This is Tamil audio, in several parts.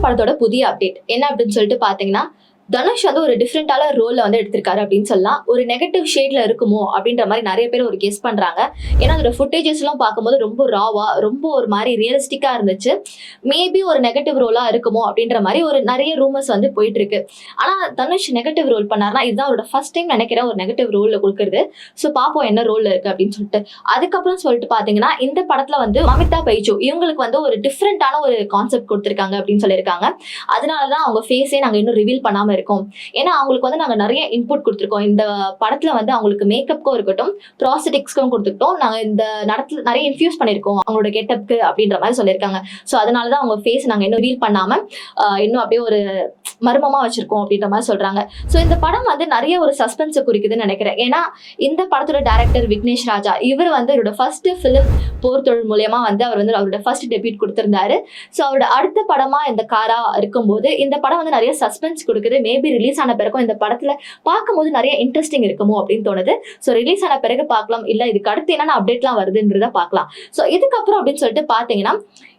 படத்தோட புதிய அப்டேட் என்ன அப்படின்னு சொல்லிட்டு பாத்தீங்கன்னா, தனுஷ் வந்து ஒரு டிஃப்ரெண்டான ரோல்ல வந்து எடுத்திருக்காரு அப்படின்னு சொல்லலாம். ஒரு நெகட்டிவ் ஷேட்ல இருக்குமோ அப்படின்ற மாதிரி நிறைய பேர் ஒரு கெஸ் பண்றாங்க. ஏன்னா அதோட ஃபுட்டேஜஸ் எல்லாம் பார்க்கும்போது ரொம்ப ராவா, ரொம்ப ஒரு மாதிரி ரியலிஸ்டிக்கா இருந்துச்சு. மேபி ஒரு நெகட்டிவ் ரோலா இருக்குமோ அப்படின்ற மாதிரி ஒரு நிறைய ரூமர்ஸ் வந்து போயிட்டு இருக்கு. ஆனா தனுஷ் நெகட்டிவ் ரோல் பண்ணாருன்னா இதுதான் அவரோட ஃபர்ஸ்ட் டைம் நினைக்கிறேன் ஒரு நெகட்டிவ் ரோல்ல கொடுக்குறது. ஸோ பாப்போம் என்ன ரோல்ல இருக்கு அப்படின்னு சொல்லிட்டு. அதுக்கப்புறம் சொல்லிட்டு பாத்தீங்கன்னா இந்த படத்துல வந்து மமிதா பைஜு இவங்களுக்கு வந்து ஒரு டிஃப்ரெண்டான ஒரு கான்செப்ட் கொடுத்திருக்காங்க அப்படின்னு சொல்லியிருக்காங்க. அதனாலதான் அவங்க ஃபேஸே நாங்க இன்னும் ரிவீல் பண்ணாம இருக்கும். ஏன்னா அவங்களுக்கு வந்து நாங்க நிறைய இன்புட் கொடுத்திருக்கோம். இந்த படத்துல வந்து அவங்களுக்கு மேக்கப்க்கும் இருக்கட்டும், ப்ராஸ்தெட்டிக்ஸ்க்கும் கொடுத்துட்டோம். நாங்க இந்த நடத்துல நிறைய இன்ஃபியூஸ் பண்ணிருக்கோம் அவங்களோட கெட்டப்க்கு அப்படின்ற மாதிரி சொல்லியிருக்காங்க. ஸோ அதனாலதான் அவங்க ஃபேஸ் நாங்க இன்னும் ரிவீல் பண்ணாம இன்னும் அப்படியே ஒரு மர்மமா வச்சிருக்கோம் அப்படின்ற மாதிரி சொல்றாங்க. ஸோ இந்த படம் வந்து நிறைய ஒரு சஸ்பென்ஸை குறிக்குதுன்னு நினைக்கிறேன். ஏன்னா இந்த படத்தோட டைரக்டர் விக்னேஷ் ராஜா இவர் வந்து அவரோட ஃபர்ஸ்ட் ஃபிலிம் போர் தொழில் மூலயமா வந்து அவர் வந்து அவரோட ஃபர்ஸ்ட் டெபியூட் கொடுத்திருந்தாரு. ஸோ அவரோட அடுத்த படமா இந்த காரா இருக்கும்போது இந்த படம் வந்து நிறைய சஸ்பென்ஸ் கொடுக்குது. மேபி ரிலீஸ் ஆன பிறகும் இந்த படத்துல பார்க்கும்போது நிறைய இன்ட்ரெஸ்டிங் இருக்குமோ அப்படின்னு தோணுது. ஸோ ரிலீஸ் ஆன பிறகு பார்க்கலாம், இல்ல இதுக்கு அடுத்து என்னென்ன அப்டேட்லாம் வருதுன்றத பார்க்கலாம். ஸோ இதுக்கப்புறம் அப்படின்னு சொல்லிட்டு பாத்தீங்கன்னா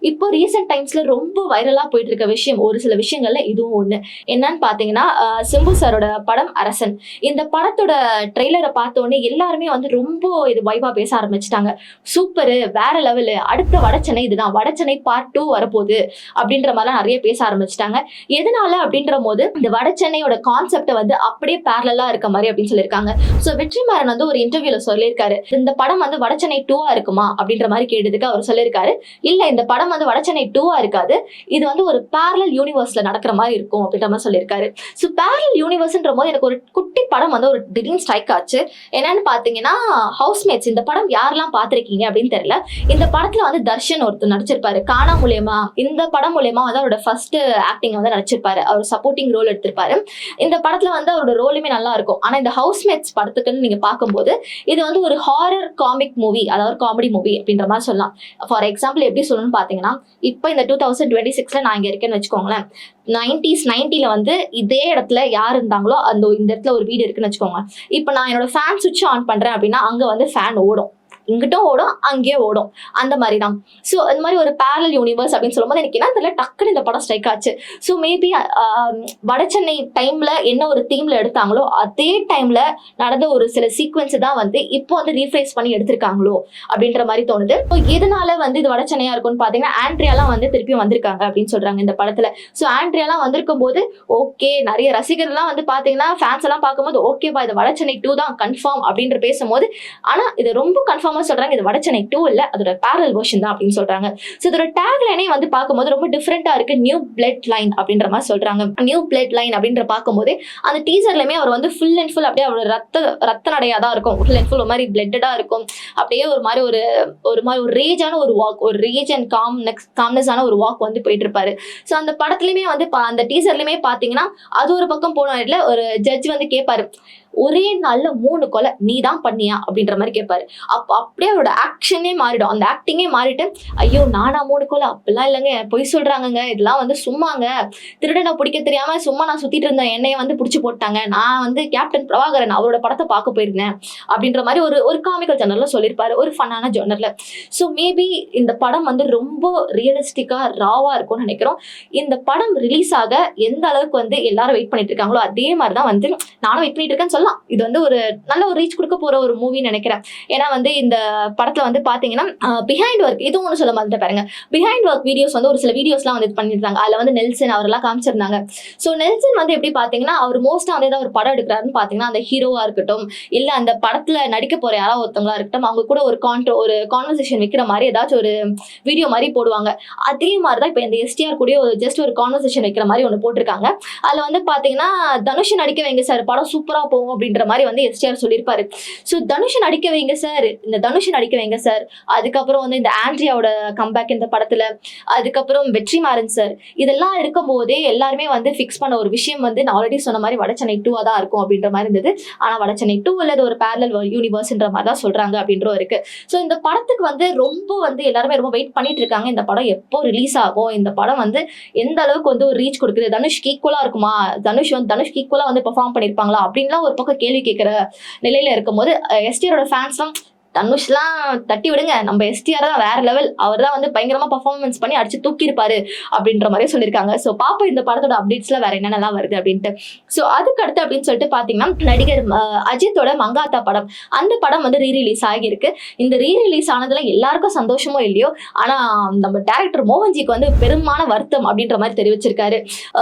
இப்போ ரீசெண்ட் டைம்ஸ்ல ரொம்ப வைரலா போயிட்டு இருக்க விஷயம், ஒரு சில விஷயங்கள்ல இதுவும் ஒண்ணு. என்னன்னு பாத்தீங்கன்னா சிம்பு சாரோட படம் அரசன். இந்த படத்தோட ட்ரெய்லரை பார்த்த உடனே எல்லாருமே வந்து ரொம்ப இது வைபா பேச ஆரம்பிச்சிட்டாங்க. சூப்பரு, வேற லெவலு, அடுத்த வடச்சென்னை இதுதான், வடச்சென்னை பார்ட் 2 வரப்போகுது அப்படின்ற மாதிரிலாம் நிறைய பேச ஆரம்பிச்சிட்டாங்க. எதனால அப்படின்ற போது இந்த வடச்சென்னையோட கான்செப்டை வந்து அப்படியே பேரலா இருக்க மாதிரி அப்படின்னு சொல்லியிருக்காங்க. ஸோ வெற்றிமாறன் வந்து ஒரு இன்டர்வியூல சொல்லியிருக்காரு, இந்த படம் வந்து வடச்சென்னை 2 இருக்குமா அப்படின்ற மாதிரி கேட்டதுக்கு அவர் சொல்லியிருக்காரு, இல்ல இந்த படம் வந்து வடச்சென்னை 2 இருக்காது, இது வந்து ஒரு பேரலல் யூனிவர்ஸ்ல நடக்கிற மாதிரி இருக்கும் அப்படின்ற மாதிரி சொல்லியிருக்காரு. ஸோ பேரலல் யூனிவர்ஸ்ன்ற போது எனக்கு ஒரு குட்டி படம் வந்து ஒரு திடீர்னு ஸ்ட்ரைக் ஆச்சு. என்னன்னு பாத்தீங்கன்னா ஹவுஸ்மேட்ஸ். இந்த படம் யாரெல்லாம் பார்த்திருக்கீங்க அப்படின்னு தெரியல. இந்த படத்துல வந்து தர்ஷன் ஒருத்தர் நடிச்சிருப்பாரு கானா மூலியமா. இந்த படம் மூலியமா வந்து அவரோட ஃபர்ஸ்ட் ஆக்டிங் வந்து நடிச்சிருப்பாரு. அவர் சப்போர்ட்டிங் ரோல் எடுத்திருப்பாரு. இந்த படத்துல வந்து அவரோட ரோலுமே நல்லா இருக்கும். ஆனா இந்த ஹவுஸ்மேட்ஸ் படத்துக்குன்னு நீங்க பார்க்கும்போது இது வந்து ஒரு ஹாரர் காமிக் மூவி, அதாவது காமெடி மூவி அப்படின்ற மாதிரி சொல்லலாம். ஃபார் எக்ஸாம்பிள் எப்படி சொல்லணும்னு பாத்தீங்கன்னா, இப்போ இந்த 2026ல நான் இங்க இருக்கேன்னு வச்சுக்கோங்களேன். 90ல வந்து இதே இடத்துல யார் இருந்தாங்களோ அந்த இந்த இடத்துல ஒரு வீடு இருக்குன்னு வச்சுக்கோங்க. இப்போ நான் என்னோட ஃபேன் சுவிட்ச் ஆன் பண்றேன் அப்படின்னா அங்க வந்து ஃபேன் ஓடும், இங்கிட்டும் ஓடும் அங்கேயே ஓடும், அந்த மாதிரி தான். ஸோ அந்த மாதிரி ஒரு பேரலல் யூனிவர்ஸ் அப்படின்னு சொல்லும்போது எனக்கு என்ன தெரியல, டக்குன்னு இந்த படம் ஸ்ட்ரைக் ஆச்சு. ஸோ மேபி வடச்சென்னை டைம்ல என்ன ஒரு தீம்ல எடுத்தாங்களோ அதே டைம்ல நடந்த ஒரு சில சீக்வன்ஸ் தான் வந்து இப்போ வந்து ரீஃப்ரேஸ் பண்ணி எடுத்திருக்காங்களோ அப்படின்ற மாதிரி தோணுது. ஸோ எதனால வந்து இது வடச்சென்னையா இருக்கும்னு பாத்தீங்கன்னா ஆண்ட்ரியாலாம் வந்து திருப்பி வந்திருக்காங்க அப்படின்னு சொல்றாங்க இந்த படத்துல. ஸோ ஆண்ட்ரியாலாம் வந்திருக்கும் போது ஓகே, நிறைய ரசிகர்லாம் வந்து பாத்தீங்கன்னா ஃபேன்ஸ் எல்லாம் பார்க்கும்போது ஓகேவா இது வடச்சென்னை 2 தான் கன்ஃபார்ம் அப்படின்ற பேசும்போது, ஆனா இது ரொம்ப கன்ஃபார்ம் சொல்றாங்க இது வடச்சென்னை 2 இல்ல, அதோட பேரலல் வெர்ஷன் தான் அப்படின்னு சொல்றாங்க. சோ இதோட டேக் லைனே வந்து பார்க்கும்போது ரொம்ப டிஃபரெண்டா இருக்கு. நியூ பிளட் லைன் அப்படின்ற மாதிரி சொல்றாங்க. நியூ பிளட் லைன் அப்படின்ற பார்க்கும்போது அந்த டீசர்லயுமே அவர் வந்து ஃபுல் அண்ட் ஃபுல் அப்படியே அவரோட ரத்த நடையா தான் இருக்கும். ஃபுல் அண்ட் ஃபுல் ஒரு மாதிரி பிளட்டடா இருக்கும். அப்படியே ஒரு மாதிரி ஒரு ரேஜான ஒரு வாக், ஒரு ரேஜ் அண்ட் காம்னஸான ஒரு வாக் வந்து போயிட்டு இருப்பாரு. சோ அந்த படத்துலயுமே வந்து அந்த டீசர்லயுமே பாத்தீங்கன்னா அது ஒரு பக்கம் போன இடத்துல ஒரு ஜட்ஜ் வந்து கேட்பாரு, ஒரே நாள்ல 3 கொலை நீ தான் பண்ணியா அப்படின்ற மாதிரி கேட்பாரு. அப்படியே அவரோட ஆக்ஷனே மாறிடும், அந்த ஆக்டிங்கே மாறிட்டு ஐயோ நானா 3 கொலை, அப்படிலாம் இல்லைங்க, பொய் சொல்றாங்கங்க, இதெல்லாம் வந்து சும்மாங்க, திருடனை பிடிக்க தெரியாம சும்மா நான் சுத்திட்டு இருந்தேன், என்னைய வந்து பிடிச்சி போட்டாங்க, நான் வந்து கேப்டன் பிரபாகரன் அவரோட படத்தை பார்க்க போயிருந்தேன் அப்படின்ற மாதிரி ஒரு காமிக்கல் ஜன்னர்ல சொல்லியிருப்பாரு, ஒரு ஃபன்னான ஜன்னர்ல. ஸோ மேபி இந்த படம் வந்து ரொம்ப ரியலிஸ்டிக்கா ராவா இருக்கும்னு நினைக்கிறோம். இந்த படம் ரிலீஸ் ஆக எந்த அளவுக்கு வந்து எல்லாரும் வெயிட் பண்ணிட்டு இருக்காங்களோ அதே மாதிரிதான் வந்து நானும் வெயிட் பண்ணிட்டு இருக்கேன்னு சொல்லலாம். இது வந்து ஒரு நல்ல ஒரு ரீச் கொடுக்க போற ஒரு மூவின்னு நினைக்கிறேன். ஏன்னா வந்து இந்த படத்துல வந்து பாத்தீங்கன்னா பிஹைண்ட் ஒர்க் இது ஒன்று சொல்ல மாதிரி பாருங்க. பிஹைண்ட் ஒர்க் வீடியோஸ் வந்து ஒரு சில வீடியோஸ்லாம் வந்து பண்ணிருந்தாங்க. அதுல வந்து நெல்சன் அவரெல்லாம் காமிச்சிருந்தாங்க. ஸோ நெல்சன் வந்து எப்படி பாத்தீங்கன்னா அவர் மோஸ்டா வந்து ஏதாவது ஒரு படம் எடுக்கிறாருன்னு பாத்தீங்கன்னா அந்த ஹீரோவா இருக்கட்டும், இல்ல அந்த படத்துல நடிக்க போற யாராவது ஒருத்தவங்களா இருக்கட்டும், அவங்க கூட ஒரு கான்வர்சேஷன் வைக்கிற மாதிரி ஏதாச்சும் ஒரு வீடியோ மாதிரி போடுவாங்க. அதே மாதிரிதான் இப்ப இந்த எஸ்டிஆர் கூட ஜஸ்ட் ஒரு கான்வர்சேஷன் வைக்கிற மாதிரி ஒன்று போட்டிருக்காங்க. அதுல வந்து பாத்தீங்கன்னா தனுஷ் நடிக்க வைங்க சார், படம் சூப்பரா போகும் அப்படின்ற மாதிரி வந்து எஸ்டிஆர் சொல்லியிருப்பாரு. ஸோ தனுஷ் நடிக்க வைங்க சார், இந்த தனுஷ் நடிக்க வைங்க சார், அதுக்கப்புறம் வந்து இந்த ஆண்ட்ரியாவோட கம்பேக் இந்த படத்துல, அதுக்கப்புறம் வெற்றிமாறன் சார், இதெல்லாம் இருக்கும் போதே எல்லாருமே வந்து ஃபிக்ஸ் பண்ண ஒரு விஷயம் வந்து நான் ஆல்ரெடி சொன்ன மாதிரி வடச்சென்னை 2 தான் இருக்கும் அப்படின்ற மாதிரி இருந்தது. ஆனா வடச்சென்னை 2 இல்லது ஒரு பேரலல் யூனிவர்ஸ்ன்ற மாதிரி தான் சொல்றாங்க அப்படின்ற இருக்கு. ஸோ இந்த படத்துக்கு வந்து ரொம்ப வந்து எல்லாருமே ரொம்ப வெயிட் பண்ணிட்டு இருக்காங்க. இந்த படம் எப்போ ரிலீஸ் ஆகும், இந்த படம் வந்து எந்த அளவுக்கு வந்து ஒரு ரீச் கொடுக்குது, தனுஷ்க்கு ஈக்குவலா இருக்குமா, தனுஷ்க்கு ஈக்குவலா வந்து பெர்ஃபார்ம் பண்ணிருப்பாங்களா அப்படின்லாம் ஒரு பக்கம் கேள்வி கேட்கிற நிலையில இருக்கும்போது எஸ்டிஆரோட ஃபேன்ஸ்லாம் தனுஷ்லாம் தட்டி விடுங்க, நம்ம எஸ்டிஆர் தான் வேற லெவல், அவர் தான் வந்து பயங்கரமா பர்ஃபார்மன்ஸ் பண்ணி அடிச்சு தூக்கியிருப்பாரு அப்படின்ற மாதிரி சொல்லியிருக்காங்க. ஸோ பாப்போம் இந்த படத்தோட அப்டேட்ஸ்ல வேற என்னென்னலாம் வருது அப்படின்ட்டு. ஸோ அதுக்கு அடுத்து அப்படின்னு சொல்லிட்டு பாத்தீங்கன்னா நடிகர் அஜித்தோட மங்காத்தா படம், அந்த படம் வந்து ரீரிலீஸ் ஆகியிருக்கு. இந்த ரீரிலீஸ் ஆனதுல எல்லாருக்கும் சந்தோஷமோ இல்லையோ, ஆனா நம்ம டைரக்டர் மோகன்ஜிக்கு வந்து பெருமான வருத்தம் அப்படின்ற மாதிரி தெரிவிச்சிருக்காரு.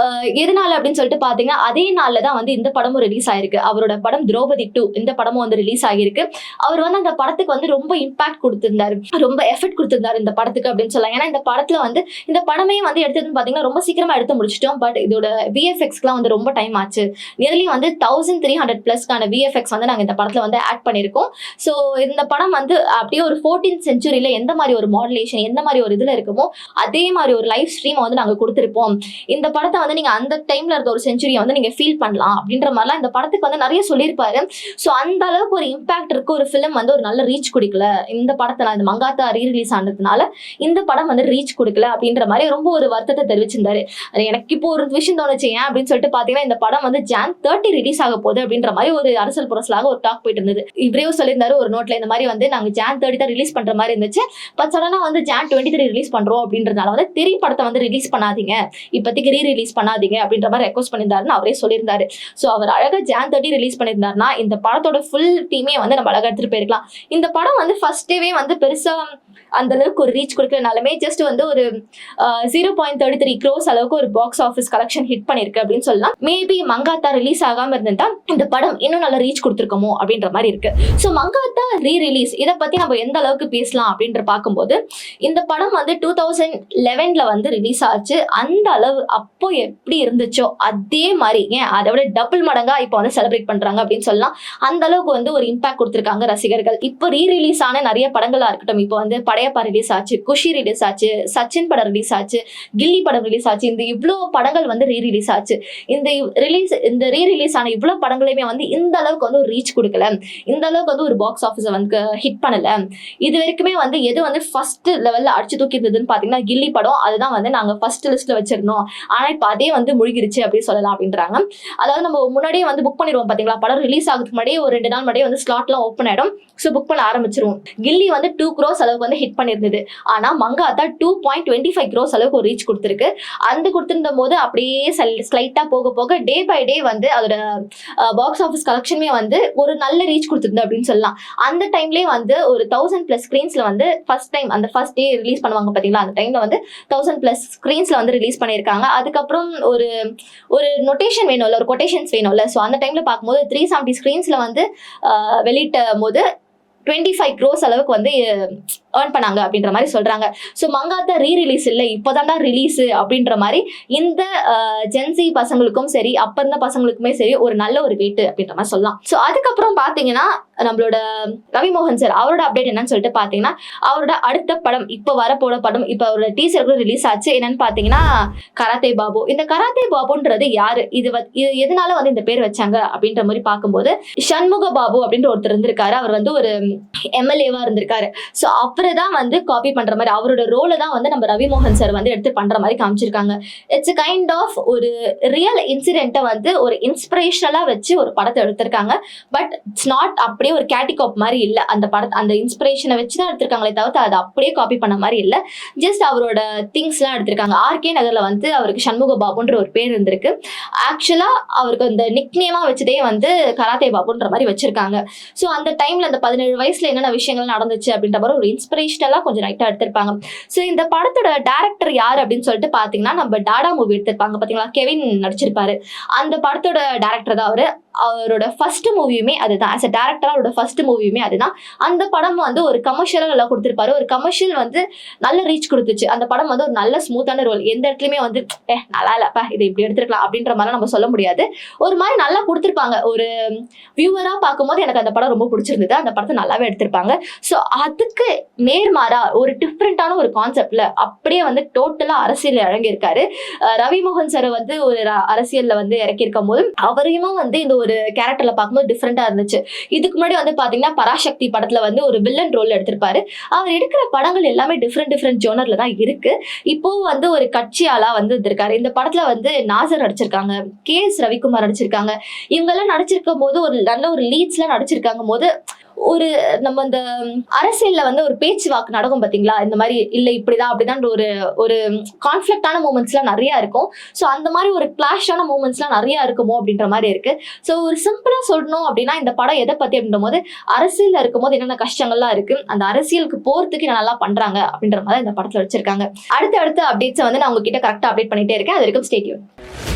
எதனால அப்படின்னு சொல்லிட்டு பாத்தீங்கன்னா அதே நாள்ல தான் வந்து இந்த படமும் ரிலீஸ் ஆயிருக்கு. அவரோட படம் திரௌபதி 2 இந்த படமும் வந்து ரிலீஸ் ஆகியிருக்கு. அவர் வந்து அந்த படத்துக்கு வந்து ரொம்ப இம்பாக்ட் கொடுத்திருந்தாரு, ரொம்ப எஃபர்ட் கொடுத்திருந்தாரு இந்த படத்துக்கு அப்படின்னு சொல்லலாம். ஏன்னா இந்த படத்துல வந்து இந்த படமே வந்து எடுத்ததுன்னு பாத்தீங்கன்னா ரொம்ப சீக்கிரமா எடுத்து முடிச்சிட்டோம். பட் இதோட விஎஃப்எக்ஸ்க்குலாம் வந்து ரொம்ப டைம் ஆச்சு. நியர்லி வந்து 1300+ விஎஃப்எக்ஸ் வந்து நாங்க இந்த படத்துல வந்து ஆட் பண்ணிருக்கோம். ஸோ இந்த படம் வந்து அப்படியே ஒரு 14th செஞ்சுரியில எந்த மாதிரி ஒரு மாடுலேஷன், எந்த மாதிரி ஒரு இதுல இருக்குமோ அதே மாதிரி ஒரு லைவ் ஸ்ட்ரீம் வந்து நாங்க கொடுத்திருப்போம். இந்த படத்தை வந்து நீங்க அந்த டைம்ல இருக்க ஒரு செஞ்சுரியை வந்து நீங்க ஃபீல் பண்ணலாம் அப்படின்ற மாதிரிலாம் இந்த படத்துக்கு வந்து நிறைய சொல்லியிருப்பாரு. ஸோ அந்த அளவுக்கு ஒரு இம்பாக்ட் இருக்க ஒரு ஃபிலிம் வந்து ஒரு நல்ல ரீச் கொடுக்கல இந்த படத்தை. இந்த மங்காத்தா ரீரிலீஸ் ஆனதுனால இந்த படம் வந்து ரீச் கொடுக்கல அப்படின்ற மாதிரி ரொம்ப ஒரு வருத்தத்தை தெரிவிச்சிருந்தாரு. எனக்கு இப்போ ஒரு விஷயம் தோணுச்சு, ஏன் அப்படின்னு சொல்லிட்டு பாத்தீங்கன்னா இந்த படம் வந்து Jan 30 ரிலீஸ் ஆக போகுது அப்படின்ற மாதிரி ஒரு அரசல் புரசலாக ஒரு டாக் போயிட்டு இருந்தது. இவரே சொல்லியிருந்தாரு ஒரு நோட்ல, இந்த மாதிரி வந்து நாங்க Jan 30 தான் ரிலீஸ் பண்ற மாதிரி இருந்துச்சு, பட் சடனா வந்து Jan 23 ரிலீஸ் பண்றோம் அப்படின்றதுனால வந்து தெரி படத்தை வந்து ரிலீஸ் பண்ணாதீங்க, இப்போதைக்கு ரீரிலீஸ் பண்ணாதீங்க அப்படின்ற மாதிரி ரெக்வஸ்ட் பண்ணியிருந்தாருன்னு அவரே சொல்லியிருந்தாரு. ஸோ அவர் அழகா Jan 30 ரிலீஸ் பண்ணியிருந்தாருன்னா இந்த படத்தோட ஃபுல் டீமே வந்து நம்ம அழகா எடுத்துட்டு போயிருக்கலாம். இந்த படம் வந்து ஃபர்ஸ்ட் டேவே வந்து பெருசா அந்த அளவுக்கு ஒரு ரீச் கொடுக்கறனாலுமே ஜஸ்ட் வந்து ஒரு 0.33 crores அளவுக்கு ஒரு பாக்ஸ் ஆஃபீஸ் கலெக்ஷன் ஹிட் பண்ணிருக்கு அப்படின்னு சொல்லலாம். மேபி மங்காத்தா ரிலீஸ் ஆகாம இருந்தா இந்த படம் இன்னும் நல்ல ரீச் கொடுத்துருக்கோமோ அப்படின்ற மாதிரி இருக்கு. ஸோ மங்காத்தா ரீரிலீஸ் இதை பத்தி நம்ம எந்த அளவுக்கு பேசலாம் அப்படின்ற பார்க்கும்போது இந்த படம் வந்து 2011 வந்து ரிலீஸ் ஆச்சு. அந்த அளவு அப்போ எப்படி இருந்துச்சோ அதே மாதிரி அதை விட டபுள் மடங்கா இப்போ வந்து செலிப்ரேட் பண்றாங்க அப்படின்னு சொல்லலாம். அந்த அளவுக்கு வந்து ஒரு இம்பாக்ட் கொடுத்திருக்காங்க ரசிகர்கள். இப்போ ரீரிலீஸ் ஆன நிறைய படங்களா இருக்கட்டும், இப்போ வந்து படையப்பா ரிலீஸ் ஆச்சு, குஷி ரிலீஸ் ஆச்சு, சச்சின் படம் ரிலீஸ் ஆச்சு, கில்லி படம் ரிலீஸ் ஆச்சு, இந்த இவ்வளோ படங்கள் வந்து ரீரிலீஸ் ஆச்சு. இந்த ரீரிலீஸ் ஆன இவ்வளோ படங்களையுமே வந்து இந்த அளவுக்கு வந்து ஒரு ரீச் கொடுக்கல, இந்த அளவுக்கு வந்து ஒரு பாக்ஸ் ஆஃபீஸை வந்து ஹிட் பண்ணல. இது வரைக்குமே வந்து எது வந்து ஃபர்ஸ்ட் லெவல்ல அடிச்சு தூக்கி இருந்ததுன்னு பாத்தீங்கன்னா கில்லி படம், அதுதான் வந்து நாங்க ஃபர்ஸ்ட் லிஸ்ட்ல வச்சிருந்தோம். ஆனா இப்போ அதே வந்து முழுகிருச்சு அப்படின்னு சொல்லலாம் அப்படின்றாங்க. அதாவது நம்ம முன்னாடியே வந்து புக் பண்ணிடுவோம் பாத்தீங்களா, படம் ரிலீஸ் ஆகிறதுக்கு முன்னாடியே ஒரு 2 நாள் முன்னாடியே வந்து ஸ்லாட்லாம் ஓப்பன் ஆயிடும். ஸோ புக் பண்ண ஆரம்பிச்சிருவோம். கில்லி வந்து 2 crores அளவுக்கு வந்து ஹிட் பண்ணிருந்தது. ஆனா மங்காத்தா 2.25 crores அளவுக்கு ஒரு ரீச் கொடுத்திருக்கு. அந்த கொடுத்திருந்த போது அப்படியே ஸ்லைட்டா போக போக டே பை டே வந்து அதோட பாக்ஸ் ஆஃபீஸ் கலெக்ஷனுமே வந்து ஒரு நல்ல ரீச் கொடுத்திருந்தது அப்படின்னு சொல்லலாம். அந்த டைம்லயே வந்து ஒரு 1000+ ஸ்கிரீன்ஸ்ல வந்து ஃபர்ஸ்ட் டைம் அந்த ஃபர்ஸ்ட் டே ரிலீஸ் பண்ணுவாங்க பாத்தீங்களா, அந்த டைம்ல வந்து 1000+ ஸ்கிரீன்ஸ்ல வந்து ரிலீஸ் பண்ணியிருக்காங்க. அதுக்கப்புறம் ஒரு நோட்டேஷன் வேணும்ல, ஒரு கொட்டேஷன்ஸ் வேணும்ல. ஸோ அந்த டைம்ல பார்க்கும்போது 370 ஸ்கிரீன்ஸ்ல வந்து வெளியிட்ட போது 25 crores அளவுக்கு வந்து ஏர்ன் பண்ணாங்க அப்படின்ற மாதிரி சொல்றாங்க. ஸோ மங்காத்தா ரீரிலீஸ் இல்லை, இப்போதான்டா ரிலீஸ் அப்படின்ற மாதிரி இந்த ஜென்சி பசங்களுக்கும் சரி அப்ப இருந்த பசங்களுக்குமே சரி ஒரு நல்ல ஒரு வெயிட் அப்படின்ற மாதிரி சொல்லலாம். ஸோ அதுக்கப்புறம் பாத்தீங்கன்னா நம்மளோட ரவி மோகன் சார் அவரோட அப்டேட் என்னன்னு சொல்லிட்டு பாத்தீங்கன்னா அவரோட அடுத்த படம் இப்போ வரப்போட படம் இப்போ அவரோட டீசர் கூட ரிலீஸ் ஆச்சு. என்னன்னு பாத்தீங்கன்னா கராத்தே பாபு. இந்த கராத்தே பாபுன்றது யாரு, இது எதனால வந்து இந்த பேர் வச்சாங்க அப்படின்ற மாதிரி பார்க்கும்போது சண்முக பாபு அப்படின்ற ஒருத்தர் இருந்திருக்காரு. அவர் வந்து ஒரு எம்எல்ஏவா இருந்திருக்காரு. ஸோ அவரைதான் வந்து காப்பி பண்ற மாதிரி அவரோட ரோலை தான் வந்து நம்ம ரவி மோகன் சார் வந்து எடுத்து பண்ற மாதிரி காமிச்சிருக்காங்க. இட்ஸ் a கைண்ட் ஆஃப் ஒரு ரியல் இன்சிடென்ட்டை வந்து ஒரு இன்ஸ்பிரேஷனலா வச்சு ஒரு படத்தை எடுத்திருக்காங்க. பட் இட்ஸ் நாட் அப்படியே ஒரு கேட்டிகாப் மாதிரி இல்லை. அந்த படத்தை அந்த இன்ஸ்பிரேஷனை வச்சு தான் எடுத்திருக்காங்களே தவிர்த்து அதை அப்படியே காப்பி பண்ண மாதிரி இல்லை. ஜஸ்ட் அவரோட திங்ஸ்லாம் எடுத்திருக்காங்க. ஆர்கே நகர்ல வந்து அவருக்கு சண்முக பாபுன்ற ஒரு பேர் இருந்திருக்கு. ஆக்சுவலா அவருக்கு அந்த நிக் நேமா வச்சதே வந்து கராத்தே பாபுன்ற மாதிரி வச்சிருக்காங்க. ஸோ அந்த டைம்ல அந்த 17 வயசுல என்னென்ன விஷயங்கள் நடந்துச்சு அப்படின்ற மாதிரி ஒரு இன்ஸ்பிரேஷனலா கொஞ்சம் ரைட்டா எடுத்திருப்பாங்க. ஸோ இந்த படத்தோட டைரக்டர் யார் அப்படின்னு சொல்லிட்டு பாத்தீங்கன்னா நம்ம டாடா மூவி எடுத்திருப்பாங்க பாத்தீங்களா, கெவின் நடிச்சிருப்பாரு. அந்த படத்தோட டைரக்டர் தான் அவரோட ஃபர்ஸ்ட் மூவியுமே அதுதான். ஆஸ் அ டைரக்டரா அவரோட ஃபர்ஸ்ட் மூவியுமே அதுதான். அந்த படம் வந்து ஒரு கமர்ஷியலா நல்லா கொடுத்திருப்பாரு. ஒரு கமர்ஷியல் வந்து நல்ல ரீச் கொடுத்துச்சு. அந்த படம் வந்து ஒரு நல்ல ஸ்மூத்தான ரோல், எந்த இடத்துலயுமே வந்து நல்லா இல்லப்பா இது இப்படி எடுத்திருக்கலாம் அப்படின்ற மாதிரி நம்ம சொல்ல முடியாது. ஒரு மாதிரி நல்லா கொடுத்திருப்பாங்க. ஒரு வியூவரா பார்க்கும்போது எனக்கு அந்த படம் ரொம்ப பிடிச்சிருந்தது. அந்த படத்தை நல்லாவே எடுத்திருப்பாங்க. ஸோ அதுக்கு நேர்மாறா ஒரு டிஃப்ரெண்டான ஒரு கான்செப்ட்ல அப்படியே வந்து டோட்டலா அரசியல் இறங்கியிருக்காரு ரவி மோகன் சார். வந்து ஒரு அரசியல்ல வந்து இறக்கியிருக்கும் போது அவரையும் வந்து இந்த ஒரு கேரக்டர்ல பார்க்கும்போது டிஃப்ரெண்டா இருந்துச்சு. இதுக்கு முன்னாடி வந்து பாத்தீங்கன்னா பராசக்தி படத்துல வந்து ஒரு வில்லன் ரோல் எடுத்திருப்பாரு. அவர் எடுக்கிற படங்கள் எல்லாமே டிஃப்ரெண்ட் ஜோனர்ல தான் இருக்கு. இப்போ வந்து ஒரு கட்சியாளா வந்து இருக்காரு. இந்த படத்துல வந்து நாசர் நடிச்சிருக்காங்க, KS ரவிக்குமார் நடிச்சிருக்காங்க. இவங்க எல்லாம் நடிச்சிருக்கும் போது ஒரு நல்ல ஒரு லீட்ஸ்லாம் நடிச்சிருக்காங்க போது ஒரு நம்ம இந்த அரசியல்ல வந்து ஒரு பேச்சுவாக்கு நடக்கும் பாத்தீங்களா, இந்த மாதிரி இல்ல இப்படிதான் அப்படிதான் ஒரு ஒரு கான்ஃபிளிக்டான மூமெண்ட்ஸ்லாம் நிறைய இருக்கும். ஸோ அந்த மாதிரி ஒரு கிளாஷான மூமெண்ட்ஸ்லாம் நிறைய இருக்குமோ அப்படின்ற மாதிரி இருக்கு. ஸோ ஒரு சிம்பிளா சொல்லணும் அப்படின்னா இந்த படம் எதை பத்தி அப்படின்ற போது அரசியல்ல இருக்கும்போது என்னென்ன கஷ்டங்கள்லாம் இருக்கு, அந்த அரசியலுக்கு போறதுக்கு நல்லா பண்றாங்க அப்படின்ற மாதிரி இந்த படத்துல வச்சிருக்காங்க. அடுத்த அப்டேட்ஸ் வந்து நான் உங்ககிட்ட கரெக்டா அப்டேட் பண்ணிட்டே இருக்கேன். அது வரைக்கும் ஸ்டே டியூன்.